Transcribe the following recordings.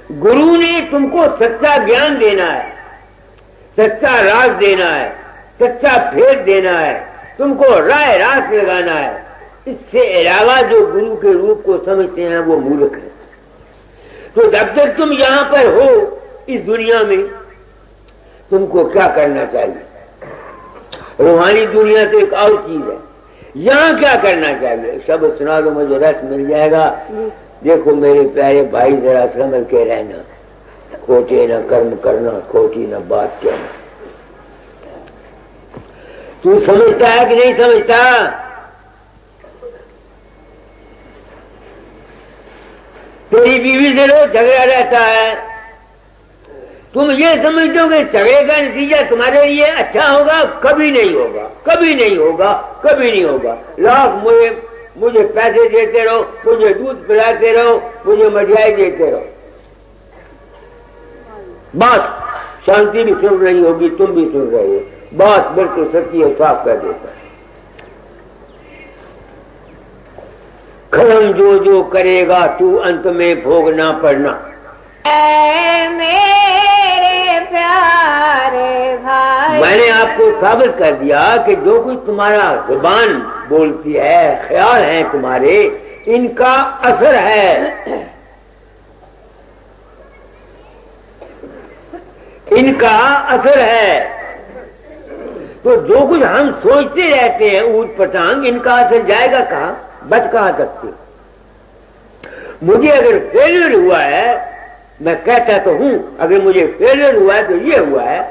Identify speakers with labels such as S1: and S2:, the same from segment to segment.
S1: गुरु ने तुमको सच्चा ज्ञान देना है, सच्चा राज देना है, सच्चा भेद देना है, तुमको राय रास लगाना है। इससे अलावा जो गुरु के रूप को समझते हैं वो मूर्ख है। तो जब तक तुम यहां पर हो इस दुनिया में, तुमको क्या करना चाहिए? रूहानी दुनिया तो एक और चीज है, यहां क्या करना चाहिए? शब्द सुना दो, मुझे रस मिल जाएगा। देखो मेरे प्यारे भाई, जरा समझ के रहना, खोटे न कर्म करना, खोटी न बात कहना। तू समझता है कि नहीं समझता? तेरी बीवी से रोज झगड़ा रहता है, तुम ये समझते हो कि झगड़े का नतीजा तुम्हारे लिए अच्छा होगा? कभी नहीं होगा, कभी नहीं होगा, कभी नहीं होगा। लोग मुझे पैसे देते रहो, मुझे दूध पिलाते रहो, मुझे मिठाई देते रहो, बात शांति भी सुन रही होगी, तुम भी सुन रहे हो, बात बिल्कुल सच्ची है, साफ कर देता है। कर्म जो जो करेगा तू अंत में भोगना पड़ना।
S2: मेरे प्यारे भाई,
S1: मैंने आपको साबित कर दिया कि जो कुछ तुम्हारा जुबान बोलती है, ख्याल है तुम्हारे, इनका असर है, इनका असर है। तो जो कुछ हम सोचते रहते हैं ऊट पटांग, इनका असर जाएगा कहां, बच कहां सकते? मुझे अगर फेलियर हुआ है, मैं कहता तो हूं, अगर मुझे फेलियर हुआ है तो ये हुआ है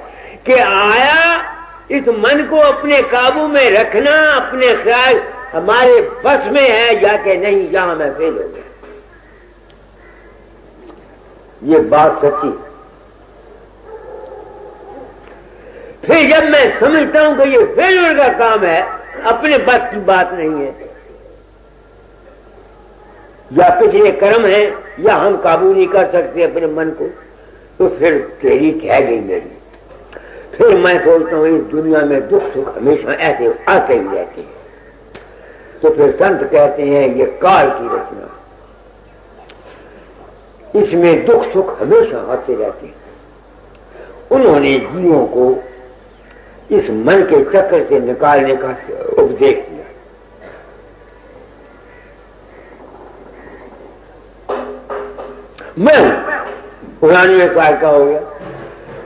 S1: कि आया इस मन को अपने काबू में रखना, अपने ख्याल हमारे बस में है या कि नहीं, यहां मैं फेल हो गया। ये बात सच्ची। फिर जब मैं समझता हूं कि ये फेलियर का काम है, अपने बस की बात नहीं है, या पिछले कर्म है, या हम काबू नहीं कर सकते अपने मन को, तो फिर तेरी कह गई मेरी। फिर मैं सोचता हूं इस दुनिया में दुख सुख हमेशा ऐसे आते ही रहते हैं। तो फिर संत कहते हैं ये काल की रचना, इसमें दुख सुख हमेशा आते रहते हैं। उन्होंने जीवों को इस मन के चक्कर से निकालने का उपदेश दिया। मैं पुराने साल का हो गया,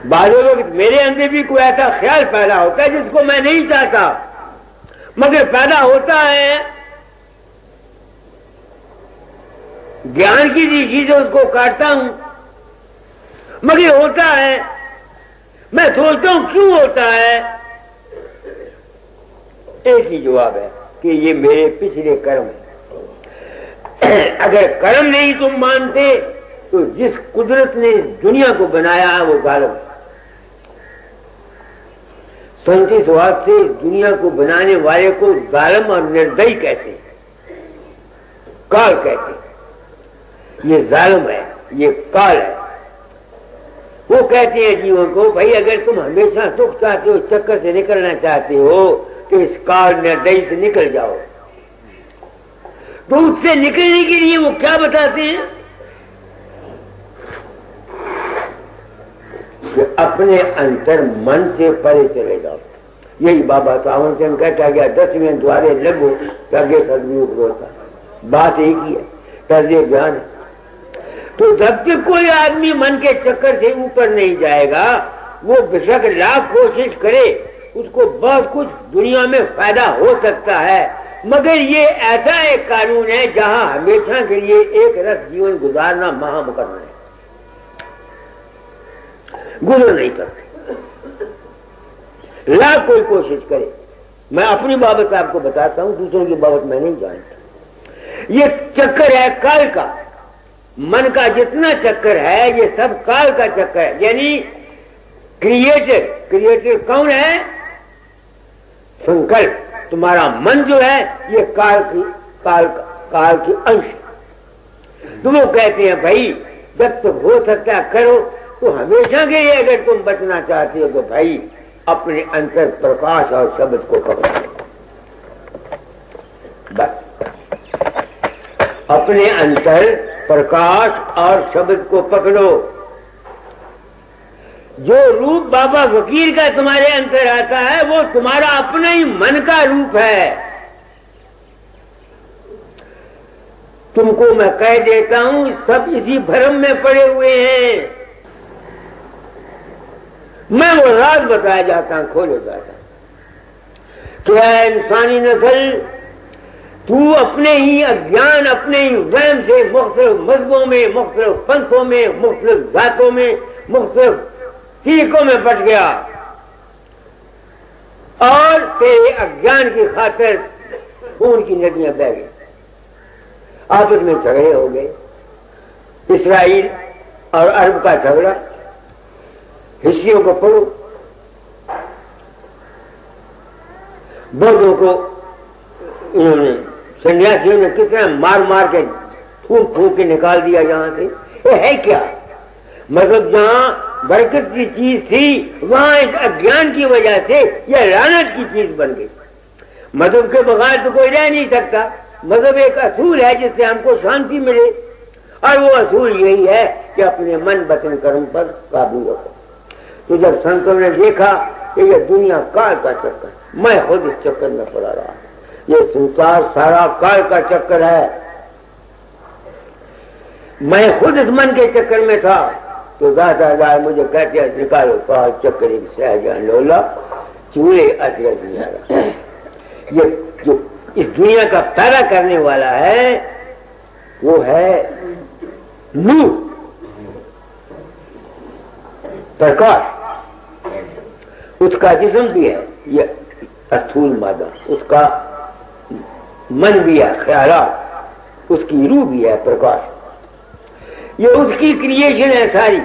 S1: बाद वक्त मेरे अंदर भी कोई ऐसा ख्याल पैदा होता है जिसको मैं नहीं चाहता, मगर पैदा होता है। ज्ञान की चीजें उसको काटता हूं, मगर होता है। मैं सोचता हूं क्यों होता है? एक ही जवाब है कि ये मेरे पिछले कर्म है। अगर कर्म नहीं तुम मानते तो जिस कुदरत ने दुनिया को बनाया है वो जालिम है। संत स्वाद से दुनिया को बनाने वाले को जालिम और निर्दयी कहते हैं, काल कहते हैं। ये जालिम है, ये काल है। वो कहते हैं जीवन को, भाई अगर तुम हमेशा सुख चाहते हो, चक्कर से निकलना चाहते हो, तो इस काल निर्दयी से निकल जाओ। तो उससे निकलने के लिए वो क्या बताते हैं कि अपने अंतर मन से परे चले जाओ। यही बाबा सावन सिंह कहता गया, 10वें द्वारे लगो तगे सदगुरु होता। बात एक ही है, तजे ज्ञान। तो जब तक कोई आदमी मन के चक्कर से ऊपर नहीं जाएगा, वो बेशक लाख कोशिश करे, उसको बहुत कुछ दुनिया में फायदा हो सकता है, मगर ये ऐसा एक कानून है जहां हमेशा के लिए एक रस जीवन गुजारना महामुकदमा है, गुजर नहीं सकते। लाख कोई कोशिश करे। मैं अपनी बाबत आपको बताता हूं, दूसरों की बाबत मैं नहीं जानता। ये चक्कर है काल का, मन का जितना चक्कर है ये सब काल का चक्कर है। यानी क्रिएटर कौन है? संकल्प। तुम्हारा मन जो है ये काल की अंश। तो वो कहते हैं भाई जब तक हो सकता है करो। तो हमेशा के लिए अगर तुम बचना चाहते हो तो भाई अपने अंतर प्रकाश और शब्द को पकड़ो, बस अपने अंतर प्रकाश और शब्द को पकड़ो। जो रूप बाबा फकीर का तुम्हारे अंदर आता है वो तुम्हारा अपना ही मन का रूप है। तुमको मैं कह देता हूं, सब इसी भ्रम में पड़े हुए हैं। मैं वो राज बताया जाता हूं, खोले जाता हूं। क्या इंसानी नस्ल, तू अपने ही अज्ञान, अपने ही वहम से मुख्तलिफ मजहबों में, मुख्तलिफ पंथों में, मुख्तलिफ जातों में, मुख्तलिफ तरीकों में बट गया और तेरे अज्ञान की खातिर खून की नदियां बह गई। आपस में झगड़े हो गए। इस्राइल और अरब का झगड़ा, हिस्ट्रियों को पढ़ो। बौद्धों को इन्होंने, सन्यासियों ने कितना मार मार के फूंक फूंक के निकाल दिया जहां से। ये है क्या? मतलब जहां बरकत की चीज थी वहां इस अज्ञान की वजह से यह लानत की चीज बन गई। मजहब के बगैर तो कोई रह नहीं सकता। मजहब एक असूल है जिससे हमको शांति मिले, और वो असूल यही है कि अपने मन वचन कर्म पर काबू रखो। तो जब संतों ने देखा कि यह दुनिया काल का चक्कर, मैं खुद इस चक्कर में पड़ा रहा, ये संसार सारा काल का चक्कर है, मैं खुद इस मन के चक्कर में था, तो दादा मुझे कहते हैं निकालो काल चक्कर एक सहजान लोला चूहे अतिरस। ये जो इस दुनिया का पैदा करने वाला है वो है नूर, प्रकाश। उसका जिस्म भी है ये अस्थूल मादा, उसका मन भी है ख्यालात, उसकी रूह भी है प्रकाश। ये उसकी क्रिएशन है सारी।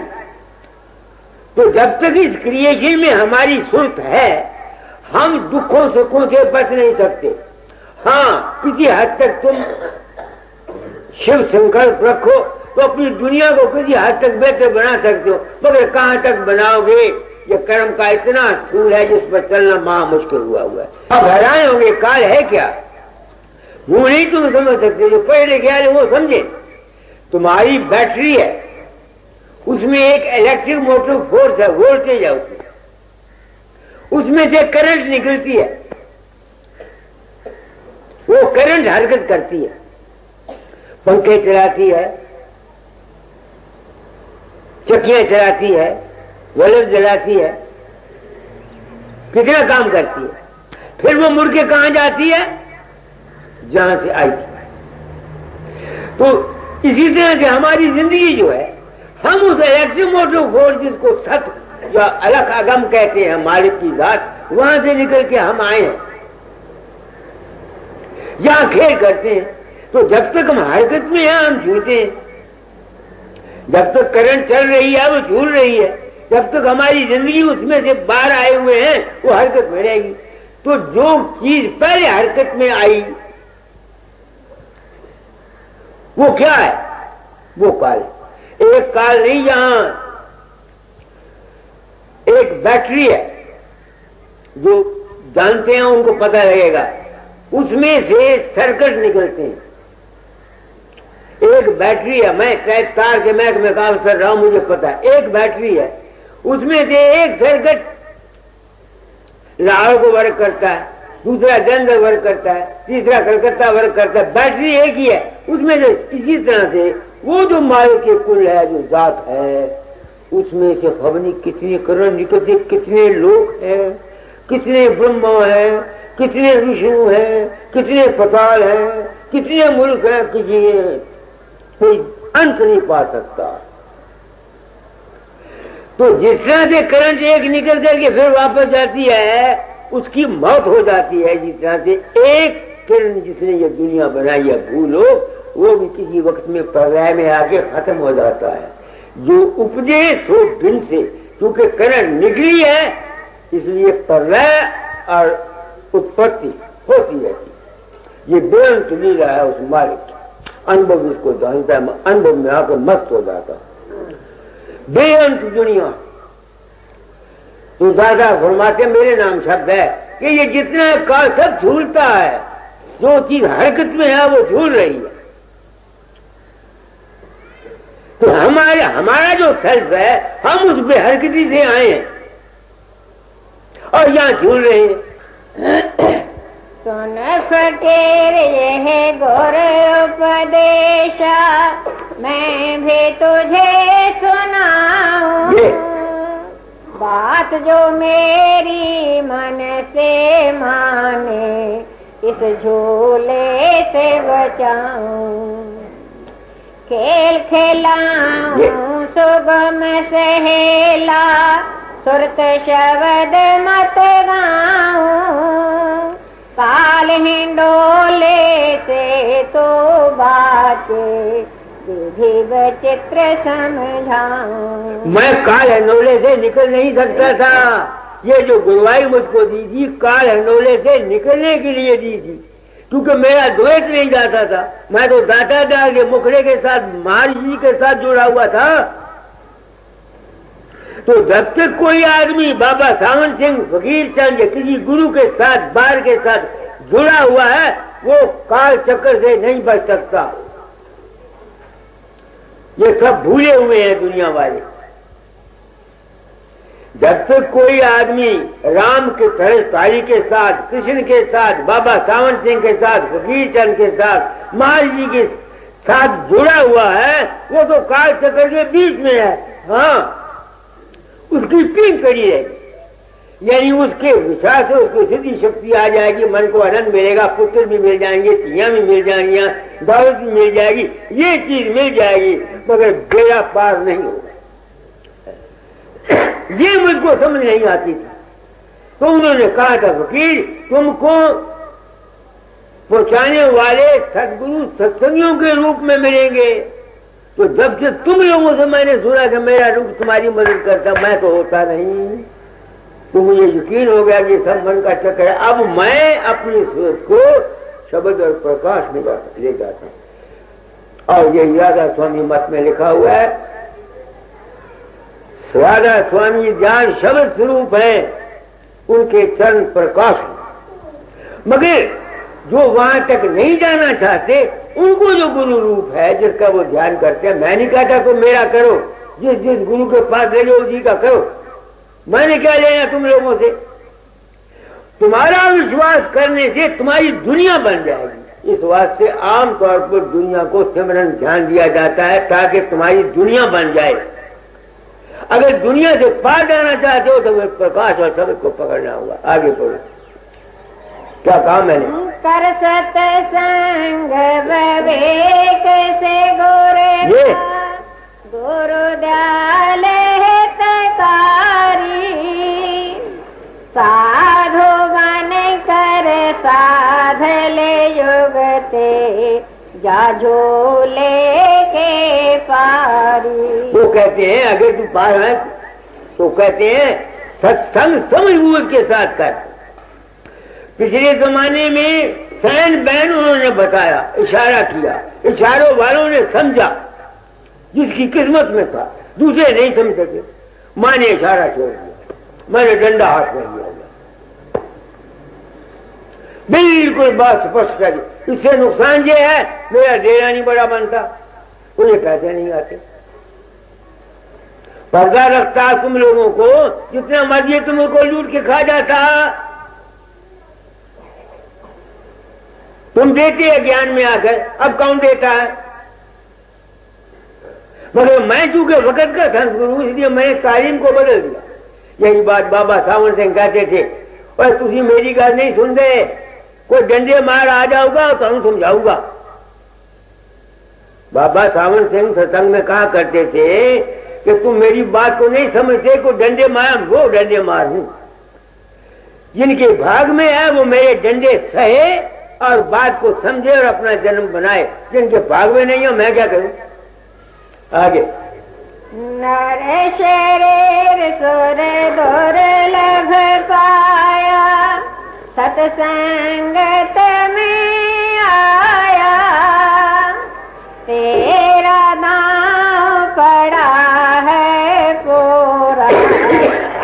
S1: तो जब तक इस क्रिएशन में हमारी सुर्त है, हम दुखों सुखों से बच नहीं सकते। हाँ, किसी हद तक तुम शिव संकल्प रखो तो अपनी दुनिया को किसी हद तक बेहतर बना सकते हो, मगर कहां तक बनाओगे? ये कर्म का इतना स्थूल है जिस पर चलना महा मुश्किल हुआ है। अब हैरान होंगे, काल है क्या? वो नहीं तुम समझ सकते। जो पढ़े लिखे वाले वो समझे। तुम्हारी बैटरी है, उसमें एक इलेक्ट्रिक मोटर फोर्स है, वोल्टेज है, उसमें से करंट निकलती है, वो करंट हरकत करती है, पंखे चलाती है, चक्कियां चलाती है, बल्ब जलाती है, कितना काम करती है। फिर वो मुड़ के कहां जाती है? जहां से आई थी। तो इसी तरह से हमारी जिंदगी जो है, हम उस इलेक्ट्रिक मोटर फोर्स जिसको सत्य या अलग अगम कहते हैं, मालिक की जात, वहां से निकल के हम आए हैं, यहां खेल करते हैं। तो जब तक हम हरकत में हैं हम झूलते हैं, जब तक करंट चल रही है वो झूल रही है, जब तक हमारी जिंदगी उसमें से बाहर आए हुए हैं वो हरकत में रहेगी। तो जो चीज पहले हरकत में आई वो क्या है? वो काल। एक काल नहीं, जहां एक बैटरी है, जो जानते हैं उनको पता लगेगा, उसमें से सर्किट निकलते हैं। एक बैटरी है, मैं शायद तार के महक में काम कर रहा हूं, मुझे पता है। एक बैटरी है, उसमें से एक सर्किट लाहौर को वर्क करता है, दूसरा जंदर वर्क करता है, तीसरा कलकत्ता वर्क करता है। बैटरी एक ही है उसमें से। इसी तरह से वो जो मालिक के कुल है, जो जात है, उसमें से खबर नहीं कितने करंट निकलते, कितने लोग हैं, कितने ब्रह्मा हैं, कितने विष्णु हैं, कितने पताल हैं, कितने मुल्क हैं, कोई अंत नहीं पा सकता। तो जिस तरह से करंट एक निकल करके फिर वापस जाती है, उसकी मौत हो जाती है। जिस तरह से एक किरण जिसने ये दुनिया बनाई है, भूलो, वो भी किसी वक्त में प्रलय में आके खत्म हो जाता है। जो उपजे सो दिन से, क्योंकि करंट निकली है इसलिए प्रलय और उत्पत्ति होती रहती। ये बेअंत लीला है उस मालिक की। अनुभव इसको जानता है, अनुभव में आकर मस्त हो जाता। बेअंत दुनिया। तो दादा फरमाते, मेरे नाम शब्द है कि ये जितना काल सब झूलता है, जो चीज हरकत में है वो झूल रही है। तो हमारा जो सेल्फ है, हम उस बेहरकती से आए हैं और यहाँ झूल रहे हैं।
S2: सुन फकीर यह गुर उपदेशा, मैं भी तुझे सुनाऊं, बात जो मेरी मन से माने, इस झूले से बचाऊं। खेल खिलाऊं सुगम सहेला, सुरत शब्द मत गाऊं, काल हिंडोले से तो बातें विधि विचित्र समझाऊं।
S1: मैं काल हिंडोले से निकल नहीं सकता था। ये जो गुरुवाई मुझको दी थी, काल हिंडोले से निकलने के लिए दी थी, क्योंकि मेरा द्वैत नहीं जाता था। मैं तो दाता था कि मुखड़े के साथ महर्षि के साथ जुड़ा हुआ था। तो जब तक कोई आदमी बाबा सावन सिंह, फकीर चंद या किसी गुरु के साथ, बार के साथ जुड़ा हुआ है, वो काल चक्कर से नहीं बच सकता। ये सब भूले हुए हैं दुनिया वाले। जब तक कोई आदमी राम के तरसतारी के साथ, कृष्ण के साथ, बाबा सावन सिंह के साथ, फकीर चंद के साथ, महाराज के साथ जुड़ा हुआ है, वो तो काल चक्र के बीच में है। हाँ, उसकी पीन कड़ी रहेगी, यानी उसके विश्वास से उसको सिद्धि शक्ति आ जाएगी, मन को आनंद मिलेगा, पुत्र भी मिल जाएंगे, तियां भी मिल जाएंगी, दौलत भी मिल जाएगी, ये चीज मिल जाएगी, मगर बेड़ा पार नहीं होगा। ये मुझको समझ नहीं आती थी। तो उन्होंने कहा था, फकीर तुमको पहुंचाने वाले सदगुरु सत्संगियों के रूप में मिलेंगे। तो जब से तुम लोगों से मैंने सुना कि मेरा रूप तुम्हारी मदद करता, मैं तो होता नहीं, तो मुझे यकीन हो गया कि सब मन का चक्कर है। अब मैं अपनी सोच को शब्द और प्रकाश में ले जाता हूं। और ये राधा स्वामी मत में लिखा हुआ है, राधा स्वामी ज्ञान शब्द स्वरूप है, उनके चरण प्रकाश। मगर जो वहां तक नहीं जाना चाहते, उनको जो गुरु रूप है जिसका वो ध्यान करते हैं, मैं नहीं कहता तुम मेरा करो, जिस जिस गुरु के पास ले जाओ उसी का करो, मैंने क्या लेना तुम लोगों से। तुम्हारा विश्वास करने से तुम्हारी दुनिया बन जाएगी। इस वास्ते आमतौर पर दुनिया को सिमरन ध्यान दिया जाता है ताकि तुम्हारी दुनिया बन जाए। अगर दुनिया से पार जाना चाहते हो तो वे प्रकाश और शब्द को पकड़ना होगा। आगे बोलो, क्या कहा मैंने?
S2: कर सत्संग विवेक से गुरुदयाल हितकारी, साधु बन कर साध ले युगते, जा झूले के पारी।
S1: वो कहते हैं अगर तू पार है तो कहते हैं सत्संग समझबूझ के साथ कर। पिछले जमाने में सैन बैन उन्होंने बताया, इशारा किया, इशारों वालों ने समझा, जिसकी किस्मत में था, दूसरे नहीं समझ सके। मां ने इशारा छोड़ दिया, मैंने डंडा हाथ में लिया, बिल्कुल बात स्पष्ट करी। इससे नुकसान ये है, मेरा डेरा नहीं बड़ा बनता, मुझे पैसे नहीं आते, पर्दा रखता तुम लोगों को, जितना मर्जी तुमको लूट के खा जाता। तुम देते हैं ज्ञान में आकर, अब कौन देता है? मगर मैं चूंकि वक्त का संतगुरु, इसलिए मैंने तालीम को बदल दिया। यही बात बाबा सावन सिंह कहते थे, और तुझी मेरी गल नहीं सुन दे, कोई डंडे मार आ जाऊगा तो हम समझाऊंगा। बाबा सावन सिंह सत्संग में कहा करते थे कि तुम मेरी बात को नहीं समझते, को डंडे मार, वो डंडे मार हूं। जिनके भाग में है वो मेरे डंडे सहे और बात को समझे और अपना जन्म बनाए। जिनके भाग में नहीं है, मैं क्या करूं? आगे
S2: नर शरीर सुर दुर्लभ पाया, सत्संगत में आया, तेरा दांव पड़ा है पूरा,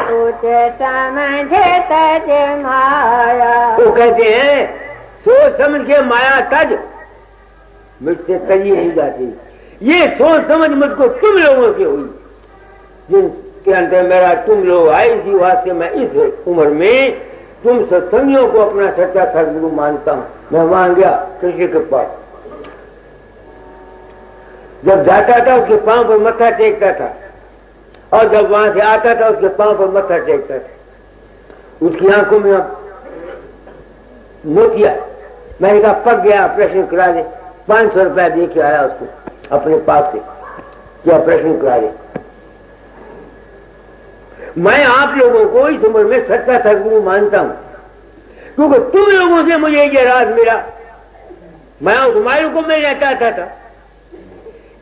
S2: कुछ समझ तज माया।
S1: वो कहते हैं सोच समझ के माया तज, मुझसे तजी नहीं जाती। ये सोच समझ मुझको तुम लोगों से हुई, जिनके अंदर मेरा तुम लोग आए, इसी वास्ते मैं इस उम्र में तुम सत्संगियों को अपना सच्चा सदगुरु मानता हूं। मैं वहां गया कृष्ण के पास, जब जाता था उसके पांव पर मत्था टेकता था, और जब वहां से आता था उसके पांव पर मत्था टेकता था। उसकी आंखों में मोतिया, मैंने कहा पक गया, ऑपरेशन करा दे। 500 रुपया दे के आया उसको अपने पास से कि ऑपरेशन करा दे। मैं आप लोगों को इस उम्र में सच्चा सदगुरु मानता हूं, क्योंकि तुम लोगों से मुझे ये राज मिला। मैं उस मालू को मिलना चाहता था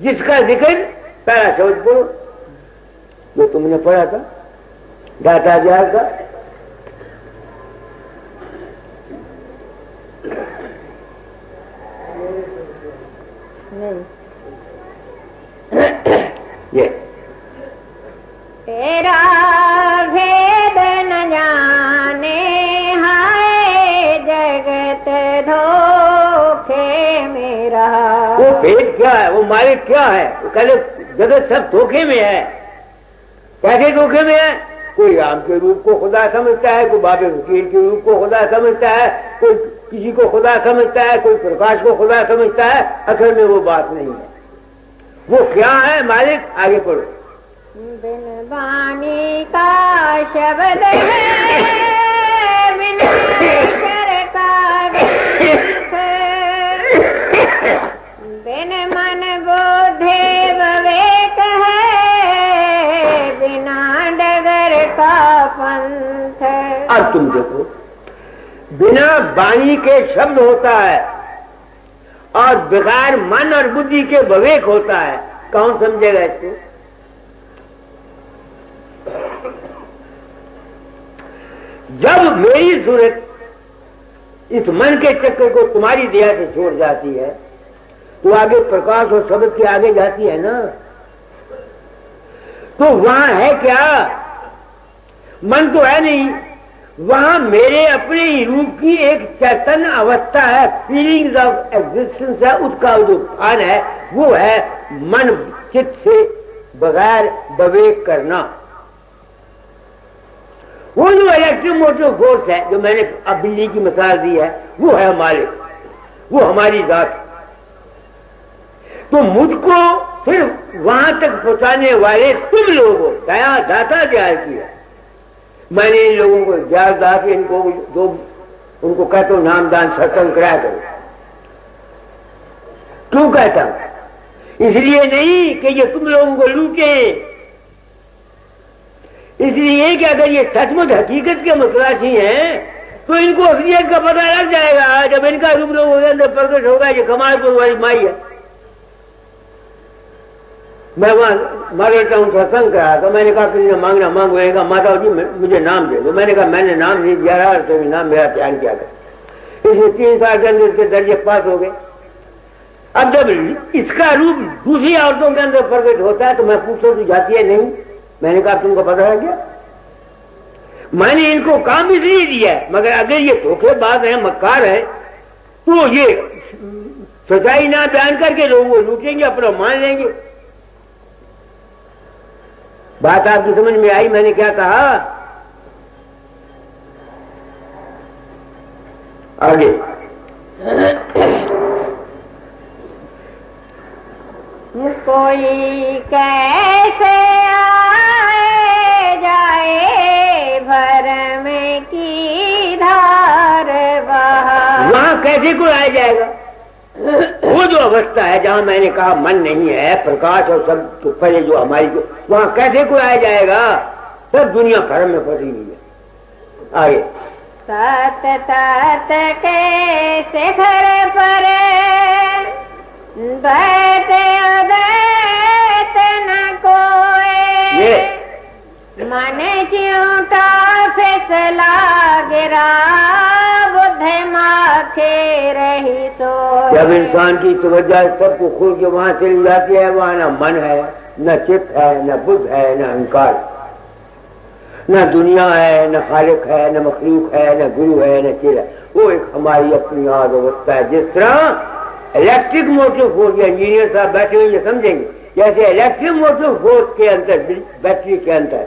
S1: जिसका जिक्र पहला शब्द बोलो जो तुमने पढ़ा था, दाता जार का। ये
S2: तेरा भेद न जाने हाय जगत धोखे में रहा।
S1: वो भेद क्या है, वो मालिक क्या है? वो कहले जगत सब धोखे में है। कैसे धोखे में है? कोई राम के रूप को खुदा समझता है, कोई बाबे फकीर के रूप को खुदा समझता है, कोई किसी को खुदा समझता है, कोई प्रकाश को खुदा समझता है। असल में वो बात नहीं है। वो क्या है मालिक? आगे पढ़ो।
S2: बिन बानी का शब्द है, बिन अक्षर का ग्रंथ, बिन मन बोधे विवेक है, बिना डगर का पंथ।
S1: अब तुम देखो, बिना वाणी के शब्द होता है और बगैर मन और बुद्धि के विवेक होता है। कौन समझेगा इसको? जब मेरी सूरत इस मन के चक्कर को तुम्हारी दया से छोड़ जाती है तो आगे प्रकाश और शब्द के आगे जाती है ना, तो वहां है क्या? मन तो है नहीं, वहां मेरे अपने ही रूप की एक चैतन्य अवस्था है, फीलिंग्स ऑफ एग्जिस्टेंस है, उसका जो भान है वो है मन चित्त से बगैर विवेक करना। वो जो इलेक्ट्रोमोटिव फोर्स है, जो मैंने अब बिल्ली की मिसाल दी है, वो है मालिक, वो हमारी जात। तो मुझको सिर्फ वहां तक पहुंचाने वाले तुम लोग हो, दया दाता दया किया। मैंने इन लोगों को ज्ञान दा के इनको जो उनको कहता हूं नामदान सत्संग कराया करो। क्यों कहता हूं? इसलिए नहीं कि ये तुम लोगों को लूटे, इसलिए कि अगर ये सचमुच हकीकत के मसलासी हैं तो इनको असलियत का पता लग जाएगा जब इनका रूप लोगों के अंदर प्रकट होगा। ये कमालपुर वाली माई है। मैं वहां मारेटा हूं सत्संग करा तो मैंने कहा किसी ने मांगना मांगो। कहा माता जी मुझे नाम दे दो। मैंने कहा मैंने नाम नहीं दिया रहा, तो नाम मेरा ध्यान किया गया। इसमें 3 साल के अंदर इसके दर्जे पास हो गए। अब जब इसका रूप दूसरी औरतों के अंदर प्रकट होता है तो मैं पूछता तू जाती है नहीं? मैंने कहा तुमको पता है क्या? मैंने इनको काम इसलिए दिया है, मगर अगर ये धोखेबाज है, मक्कार है, तो ये सच्चाई ना बयान करके लोगों को लूटेंगे, अपना मान लेंगे। बात आपकी समझ में आई? मैंने क्या कहा? आगे
S2: कोई कैसे आए जाए भरम की धार बहा।
S1: वहां कैसे कोई आ जाएगा? वो जो अवस्था है जहां मैंने कहा मन नहीं है, प्रकाश और सब तो पहले जो हमारी जो, वहां कैसे कोई आ जाएगा? सब दुनिया भरम में फंसी हुई है। आगे
S2: सत तत के शिखर पर द्वैत अद्वैत न कोई, मन चिऊटा फिसला गिरा बुद्ध माथे रही सो।
S1: जब इंसान की तवज्जो सबको खोल के वहां चली जाती है, वहां न मन है, न चित्त है, न बुद्ध है, न अहंकार, न दुनिया है, न खालिक है, न मखलूक है, न गुरु है, न चेला। वो एक हमारी अपनी याद अवस्था है। जिस तरह इलेक्ट्रिक मोटिव फोर्स, इंजीनियर साहब बैठे हुए ये समझेंगे, जैसे इलेक्ट्रिक मोटिव फोर्स के अंदर, बैटरी के अंदर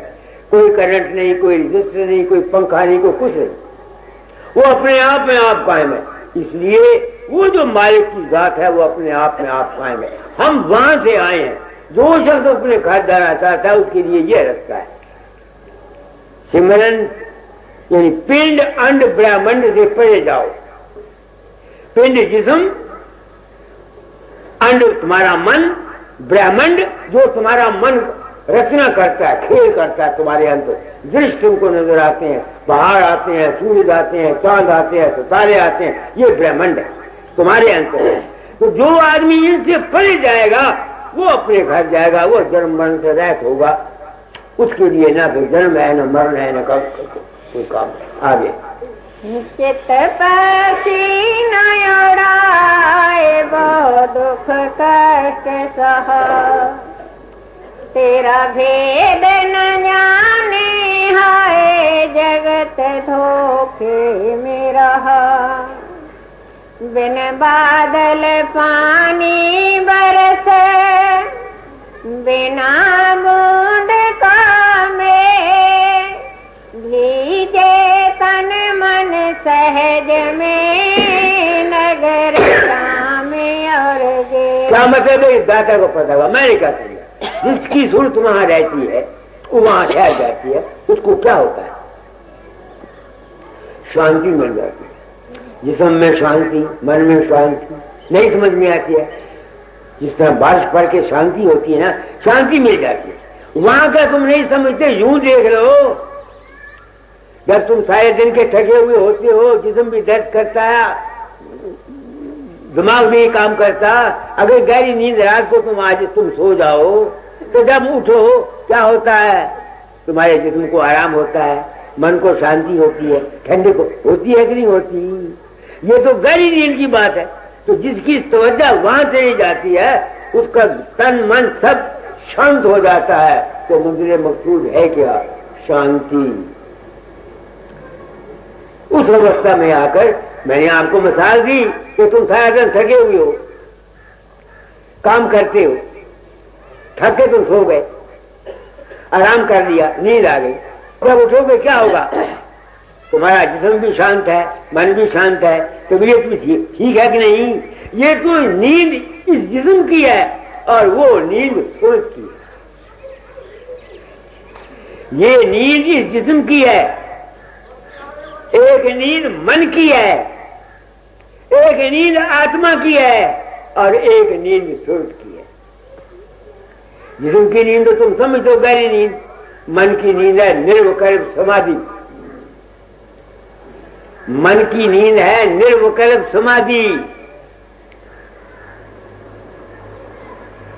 S1: कोई करंट नहीं, कोई रेजिस्टर नहीं, कोई पंखा नहीं, कोई कुछ नहीं, वो अपने आप में आप कायम है। इसलिए वो जो मालिक की जात है वो अपने आप में आप कायम है। हम वहां से आए हैं। जो शख्स अपने घर जाना चाहता है उसके लिए यह रास्ता है। सिमरन यानी पिंड अंड ब्रह्मांड से परे जाओ। पिंड जिस्म, अंड तुम्हारा मन, ब्रह्मांड जो तुम्हारा मन रचना करता है, खेल करता है तुम्हारे अंदर। दृश्य तुमको नजर आते हैं, पहाड़ आते हैं, सूरज आते हैं, चांद आते हैं, सितारे आते हैं, ये ब्रह्मांड है तुम्हारे अंदर है। तो जो आदमी इनसे परे जाएगा वो अपने घर जाएगा, वो जन्म मरण से रहित होगा। उसके लिए ना कोई जन्म है, ना मरण है, ना कोई काम है। आगे
S2: चित पक्षी न उड़ाए, बहुत दुख कष्ट सह, तेरा भेद न जाने, हाय जगत धोखे में रहा। बिन बादल पानी बरस, बिना बूंद का में, भीजे तन मन सहज में, नगर में और गे।
S1: क्या मतलब है? दाता को पता होगा, मैंने क्या समझा। जिसकी सूरत वहां रहती है वो वहां ठहर जाती है, उसको क्या होता है? शांति मिल जाती है। जिस्म में शांति, मन में शांति नहीं समझ में आती है। जिस तरह बारिश पड़ के शांति होती है ना, शांति मिल जाती है। वहां का तुम नहीं समझते, यूं देख रहे हो। जब तुम सारे दिन के थके हुए होते हो, जिस्म भी दर्द करता है, दिमाग भी काम करता। अगर गहरी नींद रात को तुम सो जाओ तो जब उठो क्या होता है? तुम्हारे जिस्म को आराम होता है, मन को शांति होती है, ठंडी को होती है कि नहीं होती? ये तो गहरी नींद की बात है। तो जिसकी तवज्जो वहां चली जाती है उसका तन मन सब शांत हो जाता है। तो मंजिल मकसूद है क्या? शांति। उस अवस्था में आकर मैंने आपको मिसाल दी कि तुम सारा दिन थके हुए हो, काम करते हो, थक के तुम सो गए, आराम कर लिया, नींद आ गई। जब उठोगे क्या होगा? तुम्हारा जिस्म भी शांत है, मन भी शांत है, तबीयत भी ठीक है कि नहीं? ये तो नींद इस जिस्म की है और वो नींद सूरज की है। ये नींद इस जिस्म की है, एक नींद मन की है, एक नींद आत्मा की है और एक नींद सूरज की है। जिस्म की नींद तो तुम समझते हो गहरी नींद, मन की नींद है निर्विकल्प समाधि। मन की नींद है निर्विकल्प समाधि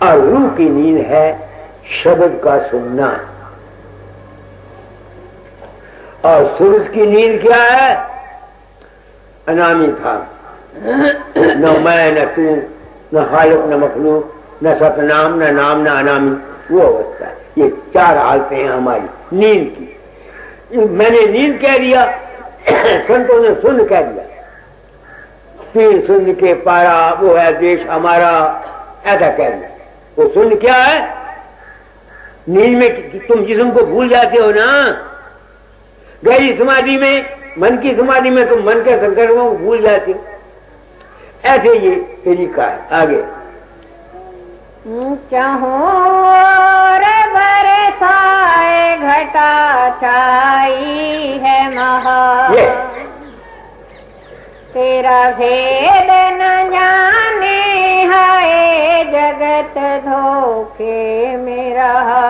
S1: और रूह की नींद है शब्द का सुनना। और सूरज की नींद क्या है? अनामी था, न मैं न तू, न खालिक न मखलूक, न सतनाम न नाम न अनामी। वो अवस्था है। ये चार हालतें हैं हमारी नींद की। मैंने नींद कह दिया, संतों ने सुन कह दिया। तीन सुन के पारा वो है देश हमारा, ऐसा कह दिया। वो सुन क्या है? नींद में तुम जिस्म को भूल जाते हो ना। गहरी समाधि में, मन की समाधि में तुम मन के संकल्पों को भूल जाते हो। ऐसे ये तरीका है। आगे
S2: चाहों बरसाए घटा छाई है महा, तेरा भेद न जाने, हाय जगत धोखे में रहा।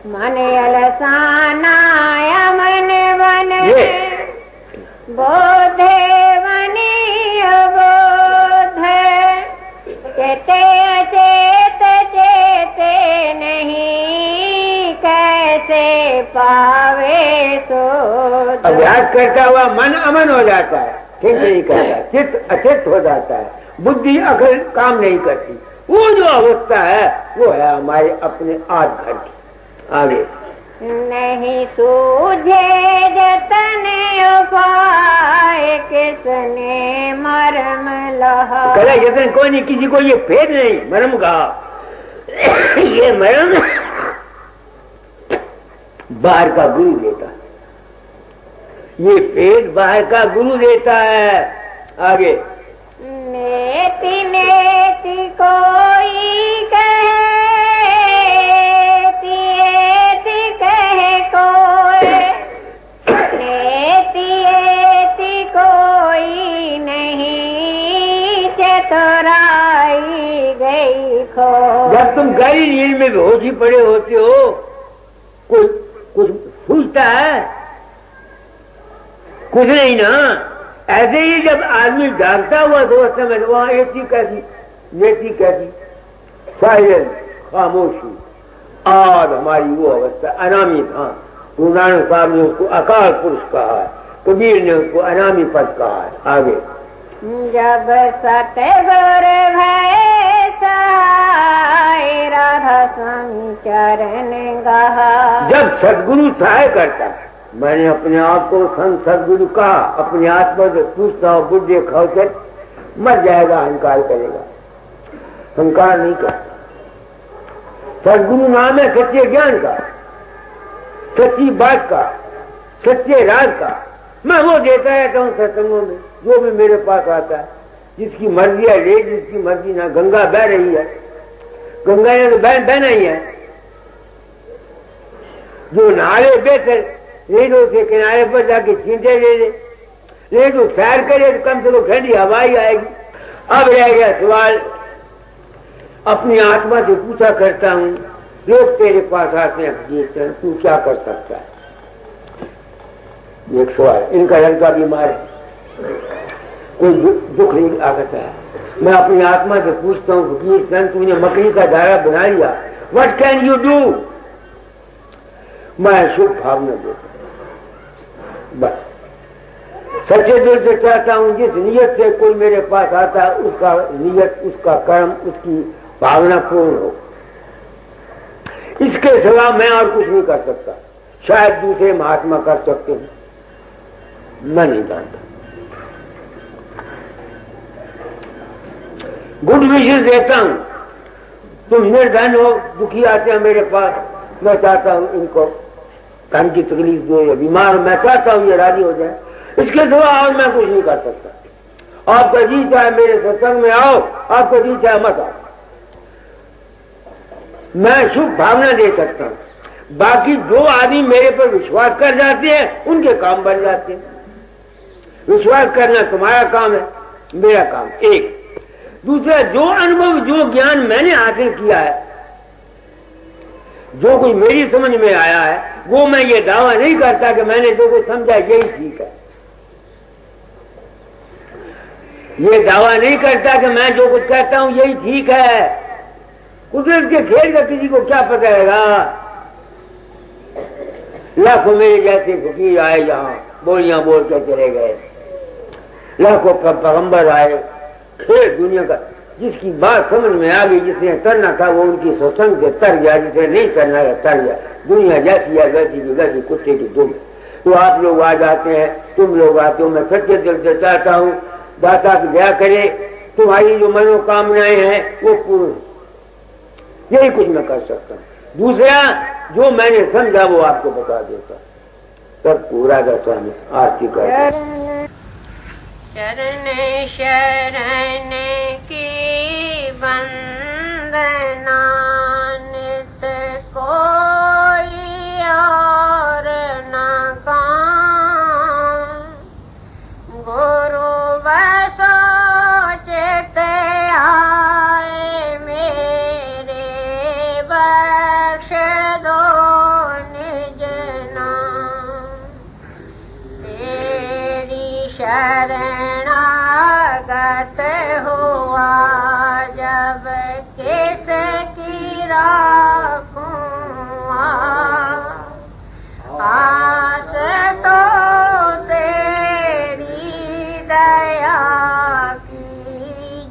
S2: मन अलसाना मन बन, बोधे बनी अबोध, चेते अचेत चेते नहीं, कैसे पावे सो।
S1: अभ्यास करता हुआ मन अमन हो जाता है, ठीक नहीं करता, चित्त अचित हो जाता है, बुद्धि अकल काम नहीं करती। वो जो अवस्था है वो है हमारे अपने आध घर की। आगे
S2: नहीं सूझे जतन उपाय किसने मरम लहा।
S1: कला जतन कोई नहीं, किसी को ये भेद नहीं मरम का। ये मरम बाहर का गुरु देता है, ये भेद बाहर का गुरु देता है। आगे
S2: नेति नेति कोई कहे, तिएति कहे कोई, नेति एति कोई नहीं, चतुराई गई खो।
S1: जब तुम गहरी नींद में बेहोश ही पड़े होते हो, कुछ सूझता है? कुछ नहीं ना। ऐसे ही जब आदमी जागता हुआ थोड़ा समय, वहां एती कैसी नेति कैसी, साइलेंस, खामोशी। आज हमारी वो अवस्था अनामी था। गुरु नानक साहब ने उसको अकाल पुरुष कहा है, कबीर ने उसको अनामी पद कहा है। आगे
S2: जब सतगुर भय सहाय, राधा स्वामी चरण गहा।
S1: जब सदगुरु सहाय करता है, मैंने अपने आप को संत सदगुरु कहा, अपने आत्मा से पूछता हूं, बुद्धि खाकर मर जाएगा, अहंकार करेगा, अहंकार नहीं करता। सदगुरु नाम है सच्चे ज्ञान का, सच्ची बात का, सच्चे राज का। मैं वो देता रहता हूं सत्संगों में, जो भी मेरे पास आता है। जिसकी मर्जी है ले, जिसकी मर्जी ना। गंगा बह रही है, गंगा ने तो बहना ही है। जो नाले बेहतर रेडो से किनारे पर जाके छींटे ले ले, रेडो सैर करे तो कम से कम ठंडी हवा ही आएगी। अब रह गया सवाल, अपनी आत्मा से पूछा करता हूं, लोग तेरे पास आते हैं, तू क्या कर सकता है? एक सवाल। इनका लड़का बीमार है, कोई दुख नहीं आता है। मैं अपनी आत्मा से पूछता हूँ, तूने मकड़ी का दायरा बना लिया, व्हाट कैन यू डू? मैं शुभ भावना देता हूं, बस सच्चे दिल से चाहता हूं। जिस नियत से कोई मेरे पास आता है, उसका नियत, उसका कर्म, उसकी भावना पूर्ण हो। इसके सिवा मैं और कुछ नहीं कर सकता। शायद दूसरे महात्मा कर सकते हैं, मैं नहीं जानता। गुड विशेष देता हूं। तुम निर्धन हो, दुखी आते हैं मेरे पास, मैं चाहता हूं इनको धन की तकलीफ दो, या बीमार, मैं चाहता हूं ये राजी हो जाए। इसके सिवा और मैं कुछ नहीं कर सकता। आपका जी चाहे मेरे सत्संग में आओ, आपका जी चाहे मत आओ, मैं शुभ भावना दे सकता हूं। बाकी जो आदमी मेरे पर विश्वास कर जाते हैं, उनके काम बन जाते हैं। विश्वास करना तुम्हारा काम है, मेरा काम एक। दूसरा, जो अनुभव, जो ज्ञान मैंने हासिल किया है, जो कुछ मेरी समझ में आया है, वो मैं ये दावा नहीं करता कि मैंने जो कुछ समझा यही ठीक है। ये दावा नहीं करता कि मैं जो कुछ कहता हूं यही ठीक है। कुदरत के खेल का किसी को क्या पता रहेगा? लाखों मेरे जैसे फकीर आए, यहां बोलियां बोल के चले गए। लाखों पैगंबर आए, खेल दुनिया का। जिसकी बात समझ में आ गई, जिसने करना था वो उनकी सत्संग से तर गया, जिसने नहीं करना था तर गया। दुनिया जैसी है वैसी की वैसी, कुत्ते की दुम। तो आप लोग आ जाते हैं, तुम लोग आते हो। मैं सच्चे दिल से चाहता हूं दाता की दया करे, तुम्हारी जो मनोकामनाएं हैं वो पूर्ण। यही कुछ मैं कर सकता हूं। दूसरा, जो मैंने समझा वो आपको बता देता। सब पूरा का स्वामी आरती कर।
S2: शरण शरण की वंदना, नित कोई और न गाऊं। गुरु बसो चित आए मेरे, बख्श दो निज नाम। तेरी शरणागत हुआ जब, किसकी राखूं आस तो तेरी दया की,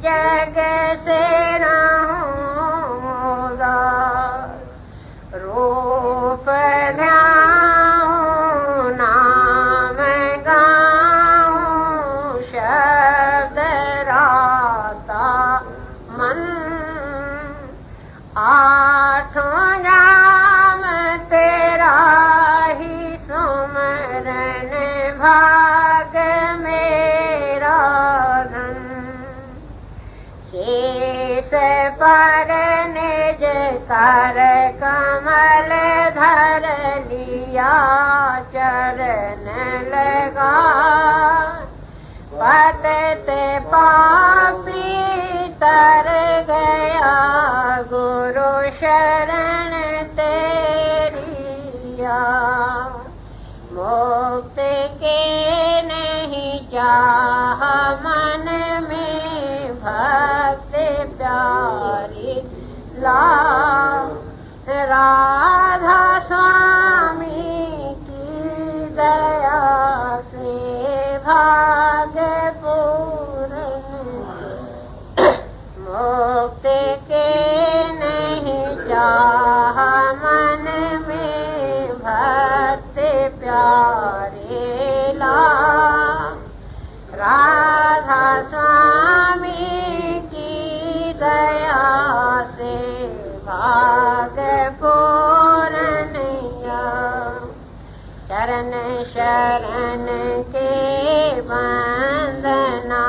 S2: जग से रहूं उदास। रूप ध्यान आठों नाम तेरा ही सुमरन भाग मेरा धन शेष पर निज कर कमल धर लिया चरण लगा पतते पापी तर गया गुरु शरण तेरिया मुक्ति के नहीं चाह मन में भक्ति प्यारी ला राधा स्वामी की दया से भाग्य पूर्ण मुक्ति के नहीं चाह मन में भक्ति प्यारे ला राधा स्वामी की दया से भाग्य पूर्ण शरण शरण के वंदना